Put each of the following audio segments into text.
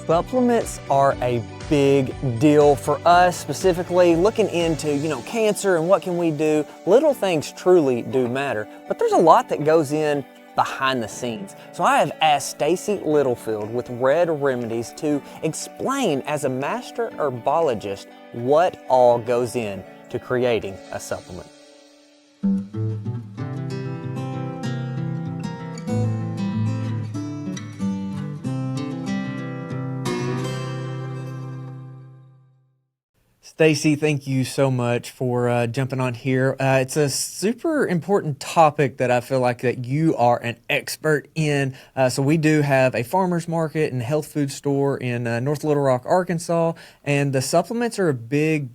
Supplements are a big deal for us, specifically looking into, cancer and what can we do. Little things truly do matter, but there's a lot that goes in behind the scenes. So I have asked Stacey Littlefield with Red Remedies to explain, as a master herbologist, what all goes in to creating a supplement. Stacey, thank you so much for jumping on here. It's a super important topic that I feel like that you are an expert in. So we do have a farmer's market and health food store in North Little Rock, Arkansas, and the supplements are a big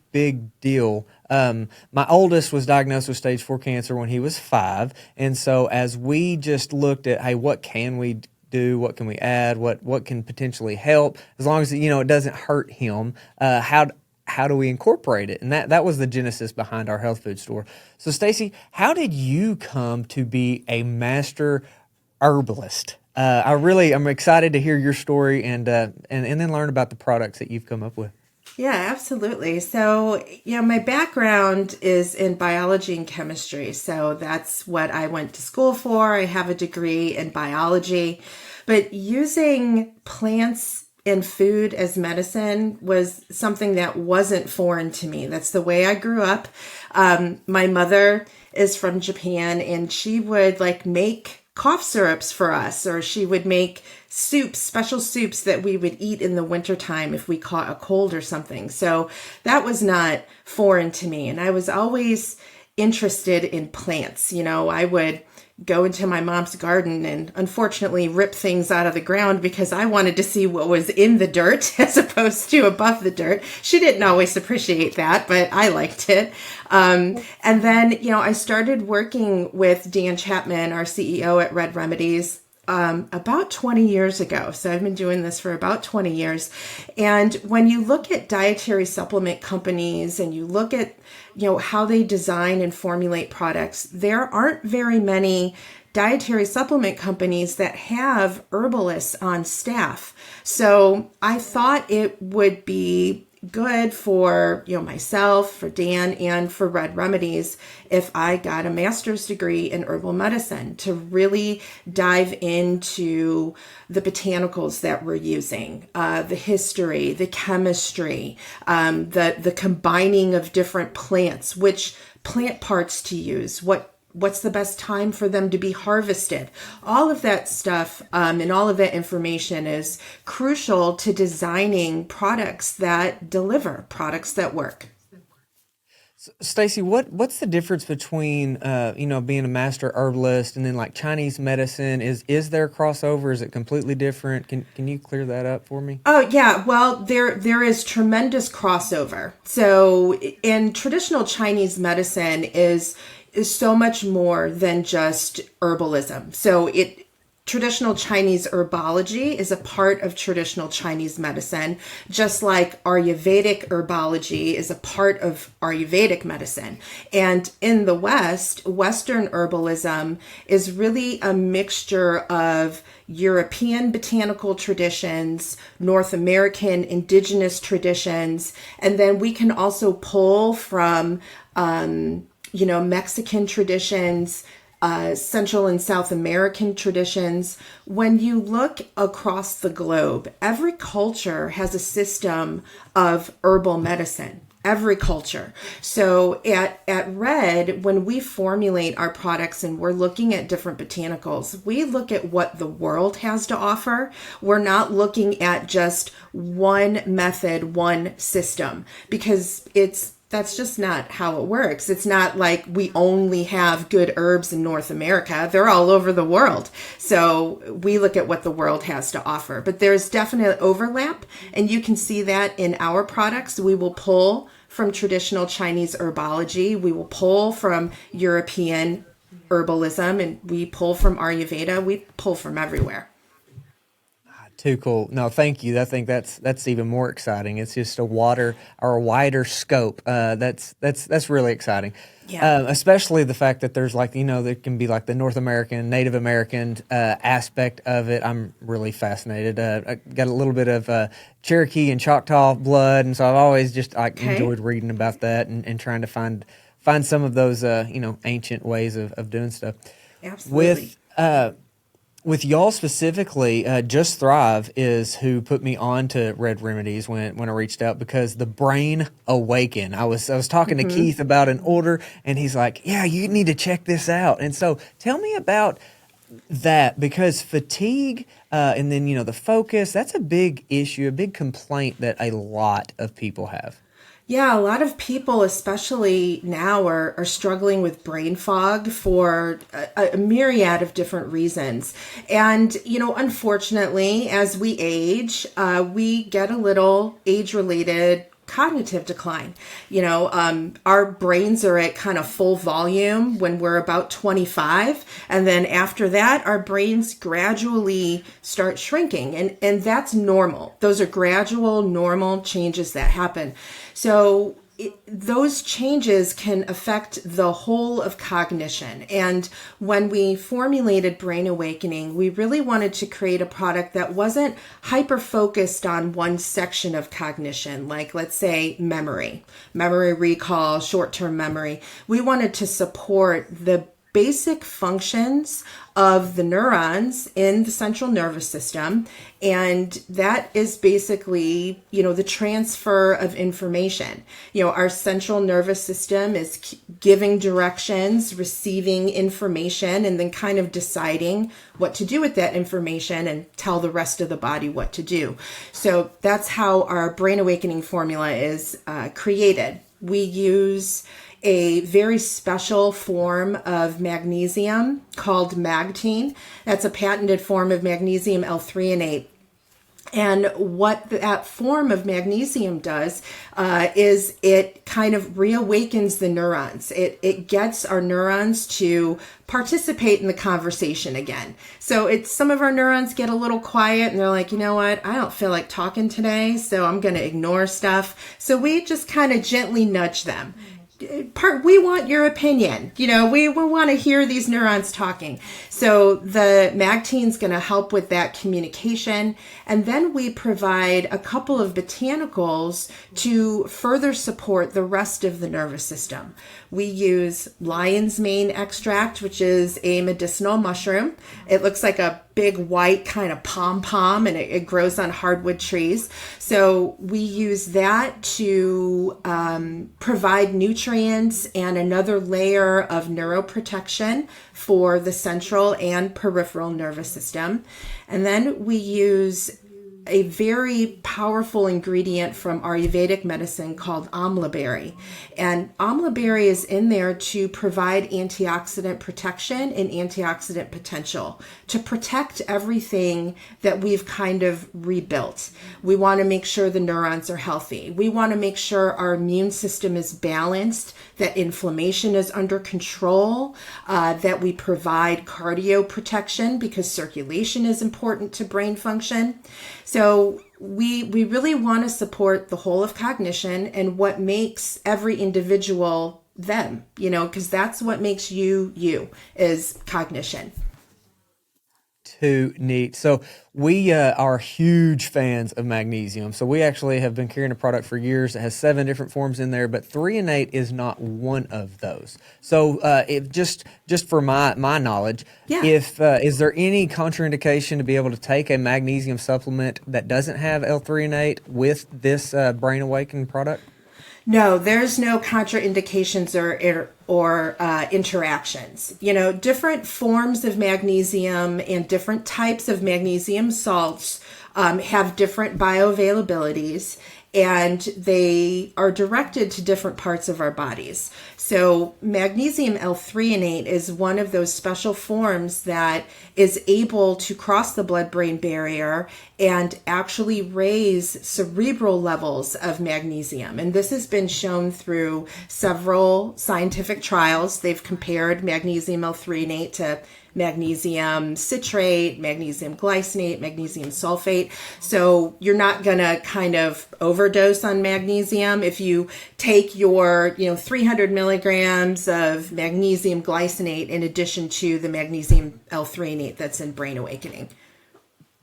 deal. My oldest was diagnosed with stage 4 cancer when he was 5, and so as we just looked at, hey, what can we do, what can we add, what can potentially help, as long as it doesn't hurt him, how do we incorporate it? And that was the genesis behind our health food store. So Stacey, how did you come to be a master herbalist? I'm excited to hear your story and then learn about the products that you've come up with. Yeah, absolutely. So, my background is in biology and chemistry. So that's what I went to school for. I have a degree in biology, but using plants and food as medicine was something that wasn't foreign to me. That's the way I grew up. My mother is from Japan, and she would make cough syrups for us, or she would make soups, special soups that we would eat in the wintertime if we caught a cold or something. So that was not foreign to me. And I was always interested in plants. I would go into my mom's garden and unfortunately rip things out of the ground because I wanted to see what was in the dirt as opposed to above the dirt. She didn't always appreciate that, but I liked it. And then, I started working with Dan Chapman, our CEO at Red Remedies, about 20 years ago. So I've been doing this for about 20 years. And when you look at dietary supplement companies and you look at, how they design and formulate products, there aren't very many dietary supplement companies that have herbalists on staff. So I thought it would be good for myself, for Dan, and for Red Remedies if I got a master's degree in herbal medicine to really dive into the botanicals that we're using, the history, the chemistry, the combining of different plants, which plant parts to use, what's the best time for them to be harvested. All of that stuff and all of that information is crucial to designing products that deliver, products that work. Stacey, what's the difference between being a master herbalist and then Chinese medicine? Is there a crossover? Is it completely different? Can you clear that up for me? Oh yeah, well there is tremendous crossover. So in traditional Chinese medicine is so much more than just herbalism. So traditional Chinese herbology is a part of traditional Chinese medicine, just like Ayurvedic herbology is a part of Ayurvedic medicine. And in the West, Western herbalism is really a mixture of European botanical traditions, North American indigenous traditions, and then we can also pull from Mexican traditions, Central and South American traditions. When you look across the globe, every culture has a system of herbal medicine. Every culture. So at Red, when we formulate our products and we're looking at different botanicals, we look at what the world has to offer. We're not looking at just one method, one system, because that's just not how it works. It's not like we only have good herbs in North America. They're all over the world. So we look at what the world has to offer. But there's definite overlap, and you can see that in our products. We will pull from traditional Chinese herbology. We will pull from European herbalism, and we pull from Ayurveda. We pull from everywhere. Too cool. No, thank you. I think that's even more exciting. It's just a water or a wider scope. That's really exciting. Yeah. Especially the fact that there's like there can be like the North American, Native American aspect of it. I'm really fascinated. I got a little bit of Cherokee and Choctaw blood, and so I've always just like Okay. enjoyed reading about that and trying to find some of those ancient ways of doing stuff. Absolutely. With with y'all specifically, Just Thrive is who put me on to Red Remedies when I reached out because the brain awaken. I was talking to Keith about an order, and he's like, "Yeah, you need to check this out." And so, tell me about that because fatigue, and then the focus. That's a big issue, a big complaint that a lot of people have. Yeah, a lot of people, especially now, are struggling with brain fog for a myriad of different reasons. And, unfortunately, as we age, we get a little age related cognitive decline. Our brains are at kind of full volume when we're about 25. And then after that, our brains gradually start shrinking. And that's normal. Those are gradual, normal changes that happen. So those changes can affect the whole of cognition. And when we formulated Brain Awakening, we really wanted to create a product that wasn't hyper focused on one section of cognition, like let's say memory recall, short-term memory. We wanted to support the basic functions of the neurons in the central nervous system. And that is basically, the transfer of information. Our central nervous system is giving directions, receiving information, and then kind of deciding what to do with that information and tell the rest of the body what to do. So that's how our Brain Awakening formula is created. We use a very special form of magnesium called Magtine. That's a patented form of magnesium L-threonate. And what that form of magnesium does is it kind of reawakens the neurons. It gets our neurons to participate in the conversation again. So some of our neurons get a little quiet and they're like, you know what, I don't feel like talking today, so I'm going to ignore stuff. So we just kind of gently nudge them. We want your opinion. We want to hear these neurons talking. So the Magtine's going to help with that communication. And then we provide a couple of botanicals to further support the rest of the nervous system. We use lion's mane extract, which is a medicinal mushroom. It looks like a big white kind of pom-pom, and it grows on hardwood trees. So we use that to provide nutrients and another layer of neuroprotection for the central and peripheral nervous system. And then we use a very powerful ingredient from Ayurvedic medicine called amla berry. And amla berry is in there to provide antioxidant protection and antioxidant potential to protect everything that we've kind of rebuilt. We want to make sure the neurons are healthy. We want to make sure our immune system is balanced, that inflammation is under control, that we provide cardio protection because circulation is important to brain function. So we really want to support the whole of cognition and what makes every individual them, because that's what makes you is cognition. Too neat. So we are huge fans of magnesium. So we actually have been carrying a product for years. It has 7 different forms in there, but threonate is not one of those. So it just for my knowledge, Yeah. if is there any contraindication to be able to take a magnesium supplement that doesn't have L-threonate with this Brain Awakening product? No, there's no contraindications or interactions. Different forms of magnesium and different types of magnesium salts have different bioavailabilities. and they are directed to different parts of our bodies. So magnesium L-threonate is one of those special forms that is able to cross the blood-brain barrier and actually raise cerebral levels of magnesium. And this has been shown through several scientific trials. They've compared magnesium L-threonate to magnesium citrate, magnesium glycinate, magnesium sulfate. So you're not going to kind of overdose on magnesium. If you take your, 300 milligrams of magnesium glycinate in addition to the magnesium L-threonate that's in Brain Awakening.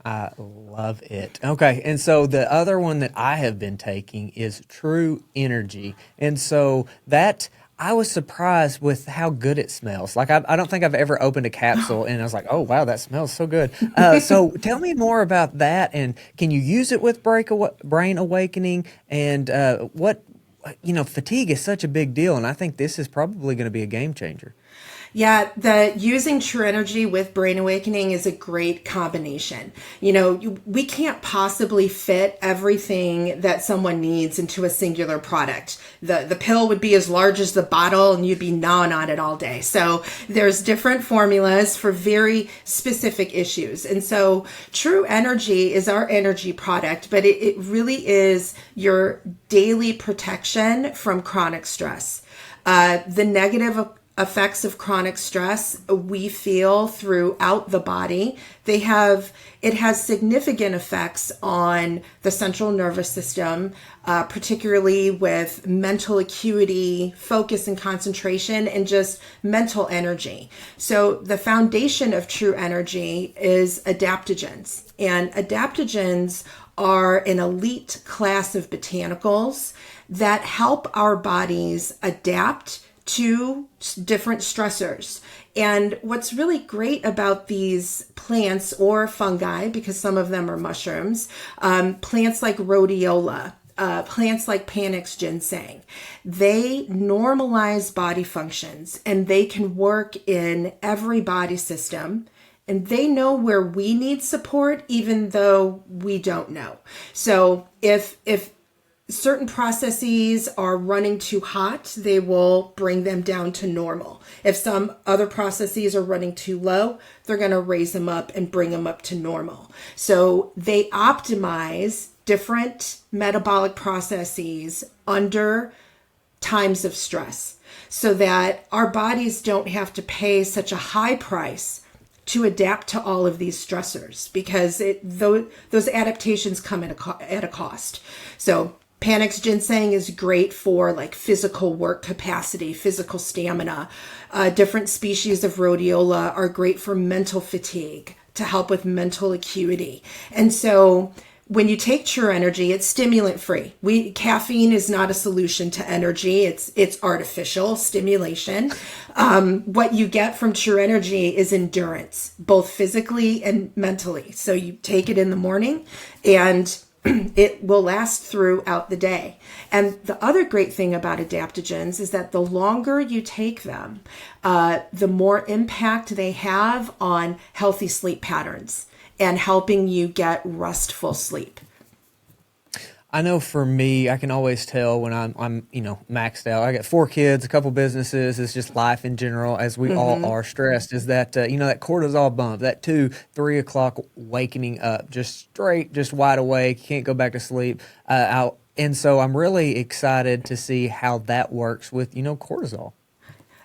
I love it. Okay. And so the other one that I have been taking is True Energy. And so that I was surprised with how good it smells. Like I don't think I've ever opened a capsule and I was like, oh wow, that smells so good. So tell me more about that, and can you use it with Brain Awakening? And fatigue is such a big deal, and I think this is probably going to be a game changer. Yeah, the using True Energy with Brain Awakening is a great combination. We can't possibly fit everything that someone needs into a singular product. The pill would be as large as the bottle and you'd be gnawing on it all day. So there's different formulas for very specific issues. And so True Energy is our energy product, but it really is your daily protection from chronic stress. The negative effects of chronic stress we feel throughout the body. It has significant effects on the central nervous system, particularly with mental acuity, focus and concentration, and just mental energy. So the foundation of True Energy is adaptogens, and adaptogens are an elite class of botanicals that help our bodies adapt to different stressors. And what's really great about these plants or fungi, because some of them are mushrooms, plants like rhodiola, plants like Panax ginseng, they normalize body functions and they can work in every body system. And they know where we need support, even though we don't know. So if certain processes are running too hot, they will bring them down to normal. If some other processes are running too low, they're going to raise them up and bring them up to normal. So they optimize different metabolic processes under times of stress so that our bodies don't have to pay such a high price to adapt to all of these stressors, because those adaptations come at a cost. So Panax ginseng is great for like physical work capacity, physical stamina. Different species of rhodiola are great for mental fatigue, to help with mental acuity. And so when you take True Energy, it's stimulant free. Caffeine is not a solution to energy. It's artificial stimulation. What you get from True Energy is endurance, both physically and mentally. So you take it in the morning and it will last throughout the day. And the other great thing about adaptogens is that the longer you take them, the more impact they have on healthy sleep patterns and helping you get restful sleep. I know for me, I can always tell when I'm maxed out. I got 4 kids, a couple businesses. It's just life in general, as we all are stressed. Is that that cortisol bump, that 2-3 o'clock waking up, just wide awake, can't go back to sleep. And so I'm really excited to see how that works with cortisol.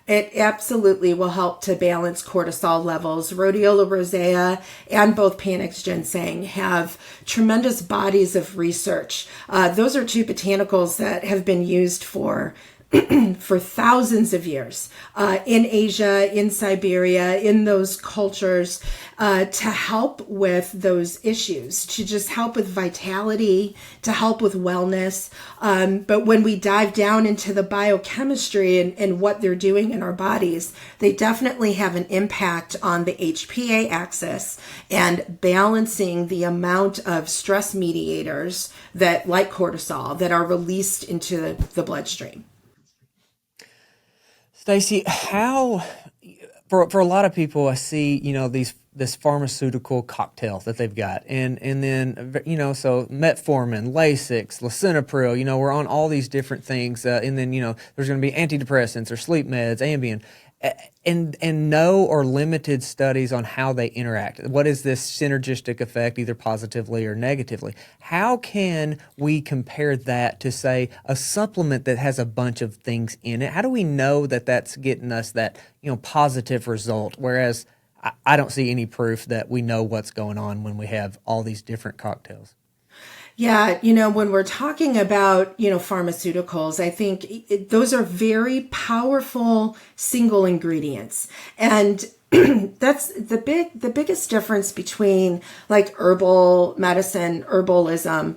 It absolutely will help to balance cortisol levels. Rhodiola rosea and both Panax ginseng have tremendous bodies of research. Those are 2 botanicals that have been used for thousands of years in Asia, in Siberia, in those cultures, to help with those issues, to just help with vitality, to help with wellness. But when we dive down into the biochemistry and what they're doing in our bodies, they definitely have an impact on the HPA axis and balancing the amount of stress mediators that, like cortisol, that are released into the bloodstream. Stacey, how for a lot of people, I see these this pharmaceutical cocktail that they've got, and then so metformin, Lasix, lisinopril. We're on all these different things, and then there's going to be antidepressants or sleep meds, Ambien, and no or limited studies on how they interact. What is this synergistic effect, either positively or negatively? How can we compare that to, say, a supplement that has a bunch of things in it? How do we know that that's getting us that positive result? Whereas I don't see any proof that we know what's going on when we have all these different cocktails. Yeah, when we're talking about, pharmaceuticals, I think those are very powerful single ingredients. And that's the biggest difference between like herbal medicine, herbalism,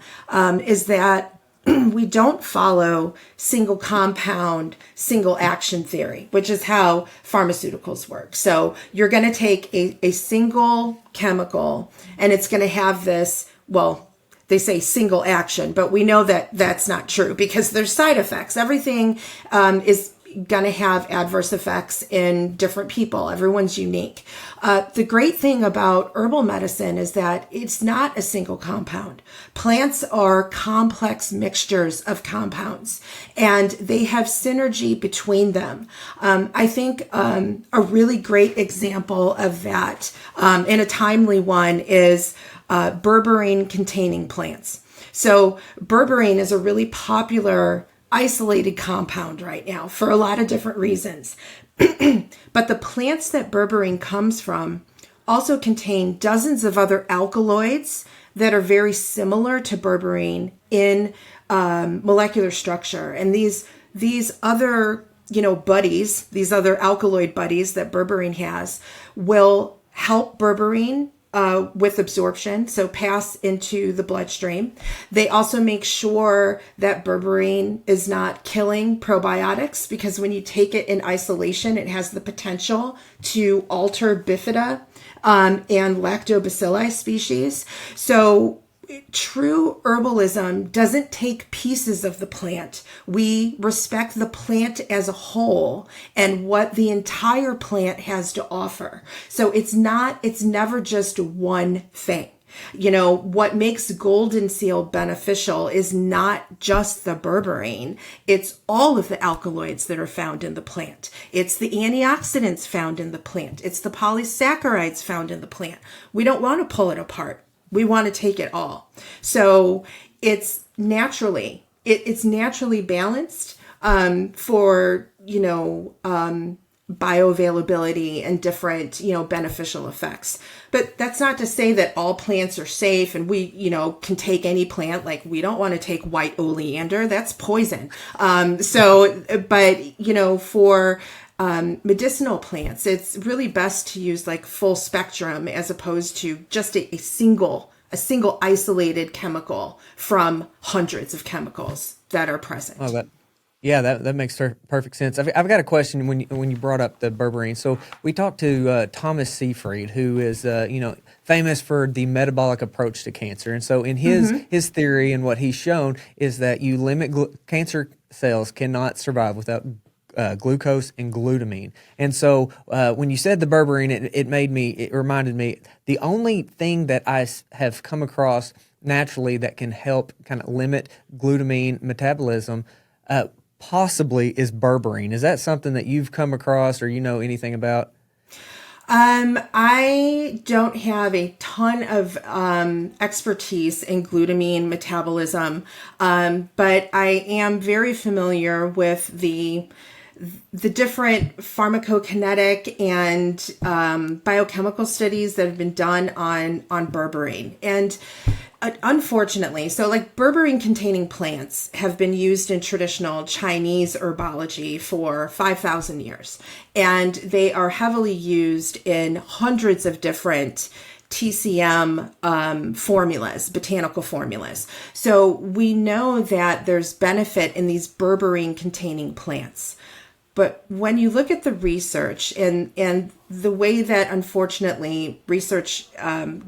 is that we don't follow single compound, single action theory, which is how pharmaceuticals work. So you're going to take a single chemical and it's going to have this, well, they say single action, but we know that that's not true because there's side effects. Everything is going to have adverse effects in different people. Everyone's unique. The great thing about herbal medicine is that it's not a single compound. Plants are complex mixtures of compounds, and they have synergy between them. I think a really great example of that, and a timely one, is berberine containing plants. So berberine is a really popular isolated compound right now for a lot of different reasons. But the plants that berberine comes from also contain dozens of other alkaloids that are very similar to berberine in molecular structure. And these other buddies, these other alkaloid buddies that berberine has, will help berberine with absorption, so pass into the bloodstream. They also make sure that berberine is not killing probiotics, because when you take it in isolation, it has the potential to alter bifida and lactobacilli species. So true herbalism doesn't take pieces of the plant. We respect the plant as a whole and what the entire plant has to offer. So it's never just one thing. What makes golden seal beneficial is not just the berberine. It's all of the alkaloids that are found in the plant. It's the antioxidants found in the plant. It's the polysaccharides found in the plant. We don't want to pull it apart. We want to take it all. So it's naturally balanced for, bioavailability and different, beneficial effects. But that's not to say that all plants are safe and we, can take any plant. Like, we don't want to take white oleander. That's poison. For medicinal plants, it's really best to use like full spectrum as opposed to just a single isolated chemical from hundreds of chemicals that are present. Oh, that makes perfect sense. I've got a question when you brought up the berberine. So we talked to Thomas Seyfried, who is famous for the metabolic approach to cancer, and so in his theory and what he's shown is that you limit cancer cells cannot survive without glucose and glutamine. And so when you said the berberine, it reminded me, the only thing that I have come across naturally that can help kind of limit glutamine metabolism possibly is berberine. Is that something that you've come across or anything about? I don't have a ton of expertise in glutamine metabolism, but I am very familiar with the different pharmacokinetic and biochemical studies that have been done on berberine. And unfortunately, so like berberine containing plants have been used in traditional Chinese herbology for 5,000 years. And they are heavily used in hundreds of different TCM formulas, botanical formulas. So we know that there's benefit in these berberine containing plants. But when you look at the research and the way that unfortunately research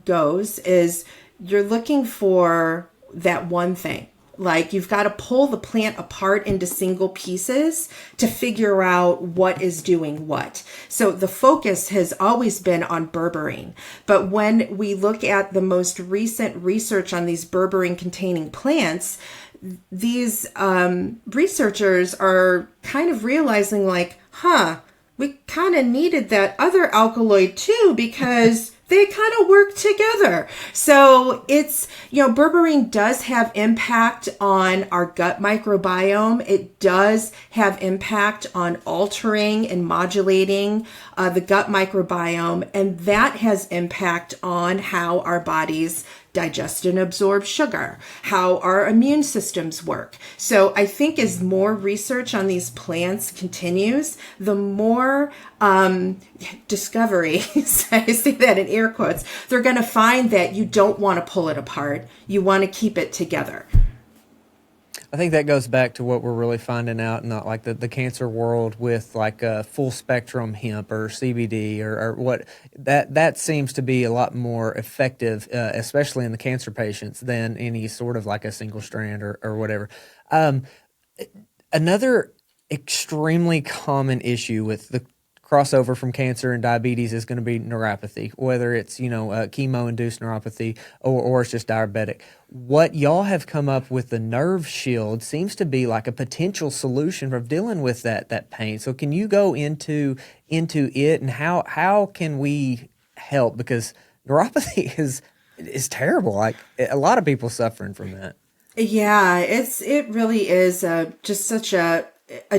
goes is you're looking for that one thing Like you've got to pull the plant apart into single pieces to figure out what is doing what. So the focus has always been on berberine. But when we look at the most recent research on these berberine containing plants, these researchers are kind of realizing like, we kind of needed that other alkaloid too, because they kind of work together. So it's, berberine does have impact on our gut microbiome. It does have impact on altering and modulating the gut microbiome. And that has impact on how our bodies digest and absorb sugar, how our immune systems work. So I think as more research on these plants continues, the more discoveries, I say that in air quotes, they're going to find that you don't want to pull it apart. You want to keep it together. I think that goes back to what we're really finding out in the cancer world with full spectrum hemp or CBD or what that seems to be a lot more effective, especially in the cancer patients, than any sort of like a single strand or whatever. Another extremely common issue with the crossover from cancer and diabetes is going to be neuropathy, whether it's, chemo-induced neuropathy or it's just diabetic. What y'all have come up with, the Nerve Shield, seems to be like a potential solution for dealing with that pain. So can you go into it and how can we help? Because neuropathy is terrible. Like a lot of people suffering from that. Yeah, it really is just such a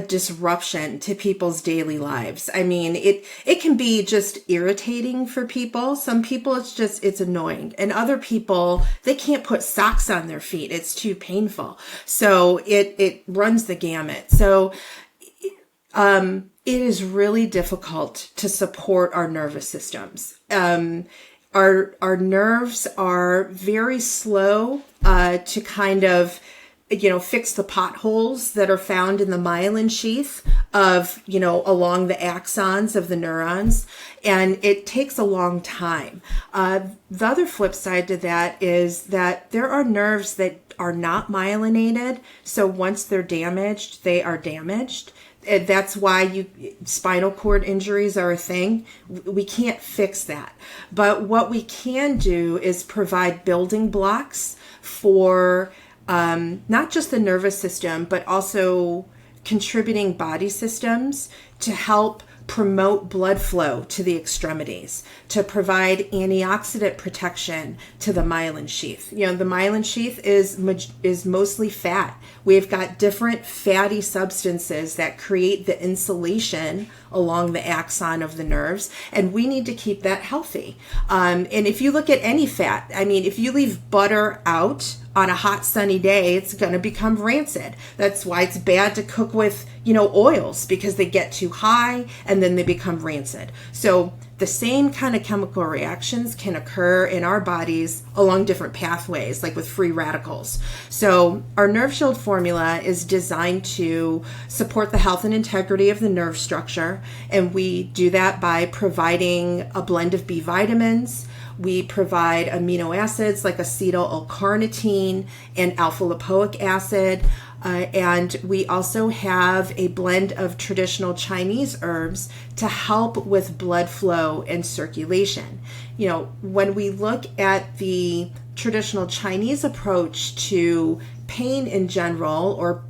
disruption to people's daily lives. I mean, it can be just irritating for people. Some people it's annoying, and other people, they can't put socks on their feet. It's too painful. So it runs the gamut. So it is really difficult to support our nervous systems. Our nerves are very slow to kind of fix the potholes that are found in the myelin sheath of, along the axons of the neurons. And it takes a long time. The other flip side to that is that there are nerves that are not myelinated. So once they're damaged, they are damaged. That's why spinal cord injuries are a thing. We can't fix that. But what we can do is provide building blocks for not just the nervous system, but also contributing body systems to help promote blood flow to the extremities, to provide antioxidant protection to the myelin sheath. The myelin sheath is mostly fat. We've got different fatty substances that create the insulation along the axon of the nerves, and we need to keep that healthy. And if you look at any fat, if you leave butter out on a hot sunny day, it's going to become rancid. That's why it's bad to cook with, oils, because they get too high and then they become rancid. So the same kind of chemical reactions can occur in our bodies along different pathways, like with free radicals. So our Nerve Shield formula is designed to support the health and integrity of the nerve structure. And we do that by providing a blend of B vitamins. We provide amino acids like acetyl L-carnitine and alpha lipoic acid. And we also have a blend of traditional Chinese herbs to help with blood flow and circulation. When we look at the traditional Chinese approach to pain in general, or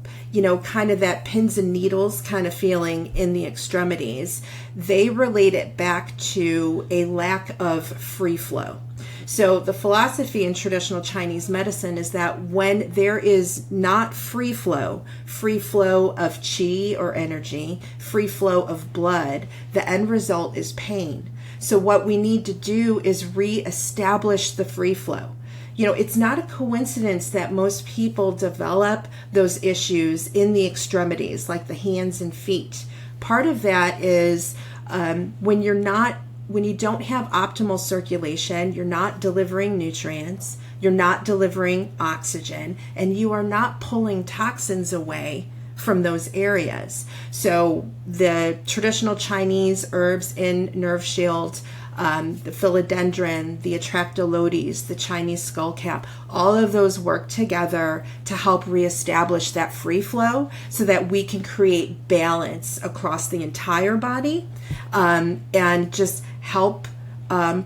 kind of that pins and needles kind of feeling in the extremities, they relate it back to a lack of free flow. So the philosophy in traditional Chinese medicine is that when there is not free flow of qi or energy, free flow of blood, the end result is pain. So what we need to do is reestablish the free flow. It's not a coincidence that most people develop those issues in the extremities, like the hands and feet. Part of that is when you don't have optimal circulation, you're not delivering nutrients, you're not delivering oxygen, and you are not pulling toxins away from those areas. So the traditional Chinese herbs in Nerve Shield the philodendron, the atractylodes, the Chinese skullcap, all of those work together to help reestablish that free flow so that we can create balance across the entire body, and just help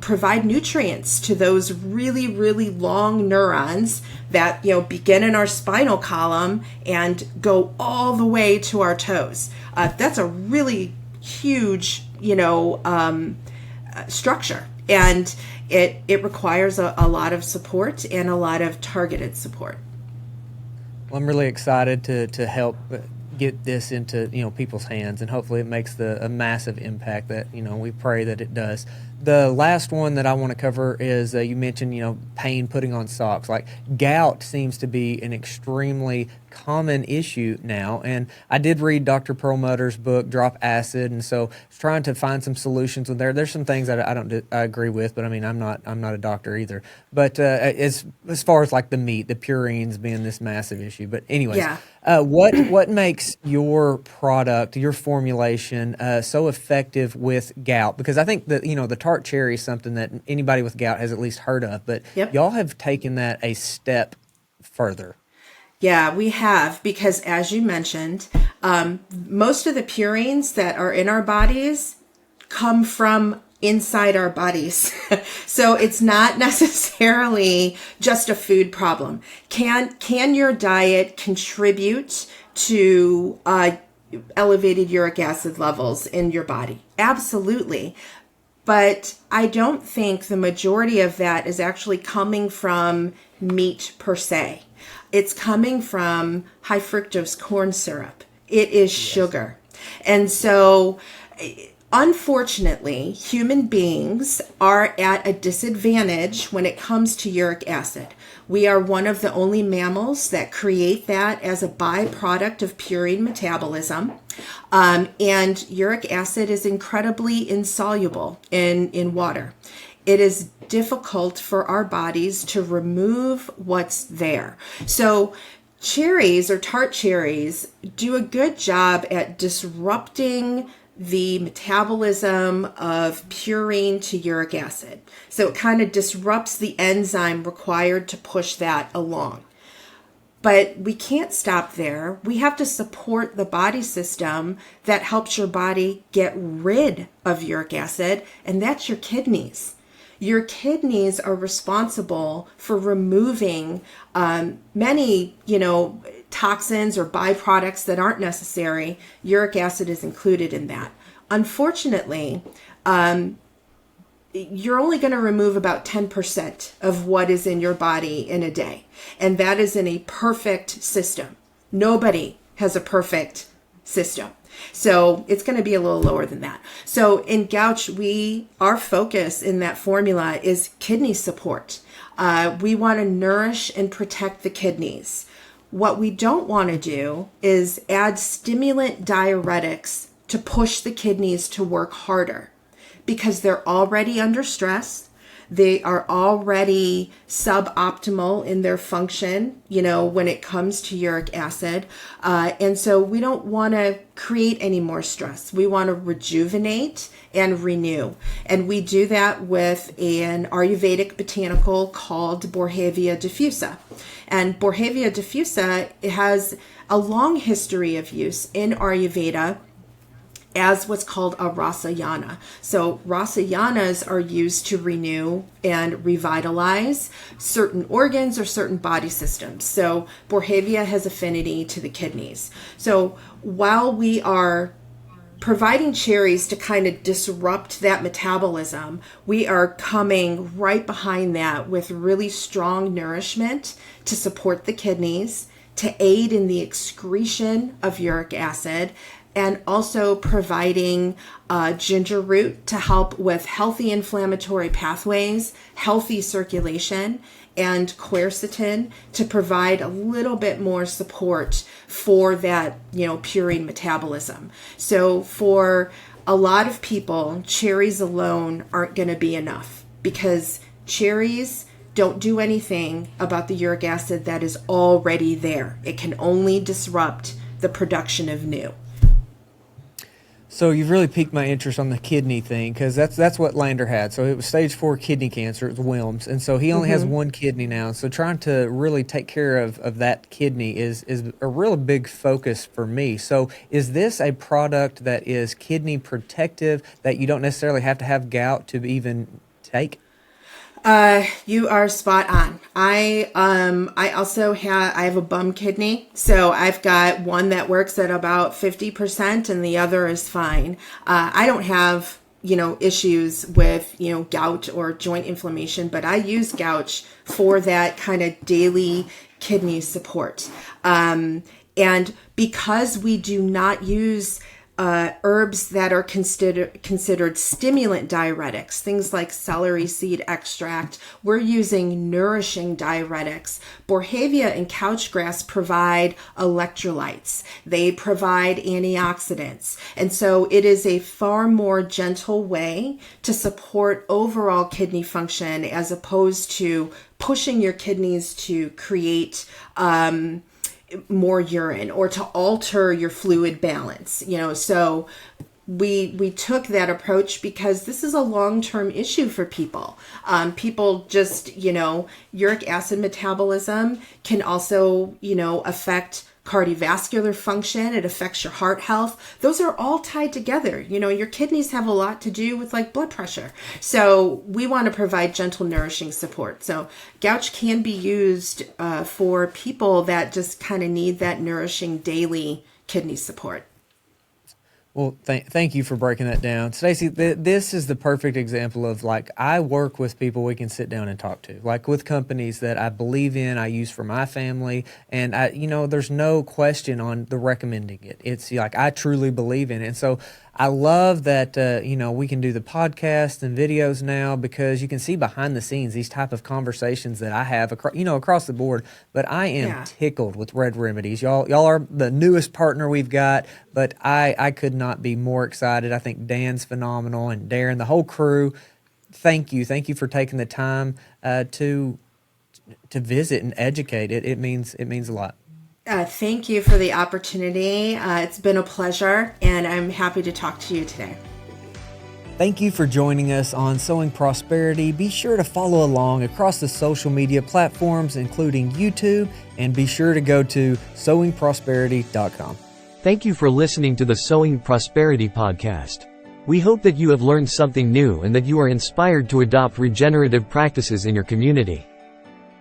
provide nutrients to those really, really long neurons that, begin in our spinal column and go all the way to our toes. That's a really huge, structure, and it requires a lot of support and a lot of targeted support. Well, I'm really excited to help get this into people's hands, and hopefully it makes a massive impact that we pray that it does. The last one that I want to cover is you mentioned pain putting on socks. Like, gout seems to be an extremely common issue now, and I did read Dr. Perlmutter's book Drop Acid, and so I was trying to find some solutions in there. There's some things that I agree with, but I mean I'm not a doctor either. But as far as like the purines being this massive issue. But anyways, Yeah. What makes your product, your formulation, so effective with gout? Because I think that the tart cherry is something that anybody with gout has at least heard of, but Yep. y'all have taken that a step further. Yeah, we have, because as you mentioned, most of the purines that are in our bodies come from inside our bodies. So it's not necessarily just a food problem. Can your diet contribute to elevated uric acid levels in your body? Absolutely. But I don't think the majority of that is actually coming from meat per se. It's coming from high fructose corn syrup. It is sugar. And so, unfortunately, human beings are at a disadvantage when it comes to uric acid. We are one of the only mammals that create that as a byproduct of purine metabolism. And uric acid is incredibly insoluble in water. It is difficult for our bodies to remove what's there. So cherries or tart cherries do a good job at disrupting the metabolism of purine to uric acid. So it kind of disrupts the enzyme required to push that along. But we can't stop there. We have to support the body system that helps your body get rid of uric acid, and that's your kidneys. Your kidneys are responsible for removing many, toxins or byproducts that aren't necessary. Uric acid is included in that. Unfortunately, you're only going to remove about 10% of what is in your body in a day. And that is in a perfect system. Nobody has a perfect system. So it's going to be a little lower than that. So in gout, our focus in that formula is kidney support. We want to nourish and protect the kidneys. What we don't want to do is add stimulant diuretics to push the kidneys to work harder, because they're already under stress. They are already suboptimal in their function, when it comes to uric acid. And so we don't want to create any more stress. We want to rejuvenate and renew. And we do that with an Ayurvedic botanical called Borhevia diffusa. And Borhevia diffusa has a long history of use in Ayurveda as what's called a rasayana. So rasayanas are used to renew and revitalize certain organs or certain body systems. So Borhevia has affinity to the kidneys. So while we are providing cherries to kind of disrupt that metabolism, we are coming right behind that with really strong nourishment to support the kidneys, to aid in the excretion of uric acid, and also providing ginger root to help with healthy inflammatory pathways, healthy circulation, and quercetin to provide a little bit more support for that, purine metabolism. So for a lot of people, cherries alone aren't going to be enough, because cherries don't do anything about the uric acid that is already there. It can only disrupt the production of new. So you've really piqued my interest on the kidney thing, because that's what Lander had. So it was stage 4 kidney cancer. It was Wilms, and so he only has one kidney now. So trying to really take care of that kidney is a real big focus for me. So is this a product that is kidney protective that you don't necessarily have to have gout to even take? You are spot on. I also have a bum kidney, so I've got one that works at about 50% and the other is fine. I don't have, issues with, gout or joint inflammation, but I use gout for that kind of daily kidney support. And because we do not use herbs that are considered stimulant diuretics, things like celery seed extract. We're using nourishing diuretics. Borhavia and couchgrass provide electrolytes. They provide antioxidants. And so it is a far more gentle way to support overall kidney function as opposed to pushing your kidneys to create more urine or to alter your fluid balance, so we took that approach because this is a long-term issue for people. People just, uric acid metabolism can also, affect cardiovascular function. It affects your heart health. Those are all tied together. Your kidneys have a lot to do with blood pressure. So we want to provide gentle, nourishing support. So gout can be used for people that just kind of need that nourishing daily kidney support. Well, thank you for breaking that down. Stacey, this is the perfect example of I work with people we can sit down and talk to, with companies that I believe in, I use for my family, and there's no question on the recommending it. It's I truly believe in it. And so I love that, we can do the podcast and videos now because you can see behind the scenes these type of conversations that I have, across the board. But I am tickled with Red Remedies. Y'all are the newest partner we've got, but I could not be more excited. I think Dan's phenomenal, and Darren, the whole crew. Thank you for taking the time to visit and educate. It means a lot. Thank you for the opportunity. It's been a pleasure, and I'm happy to talk to you today. Thank you for joining us on Sowing Prosperity. Be sure to follow along across the social media platforms, including YouTube, and be sure to go to sowingprosperity.com. Thank you for listening to the Sowing Prosperity podcast. We hope that you have learned something new and that you are inspired to adopt regenerative practices in your community.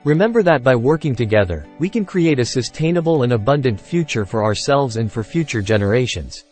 Remember that by working together, we can create a sustainable and abundant future for ourselves and for future generations.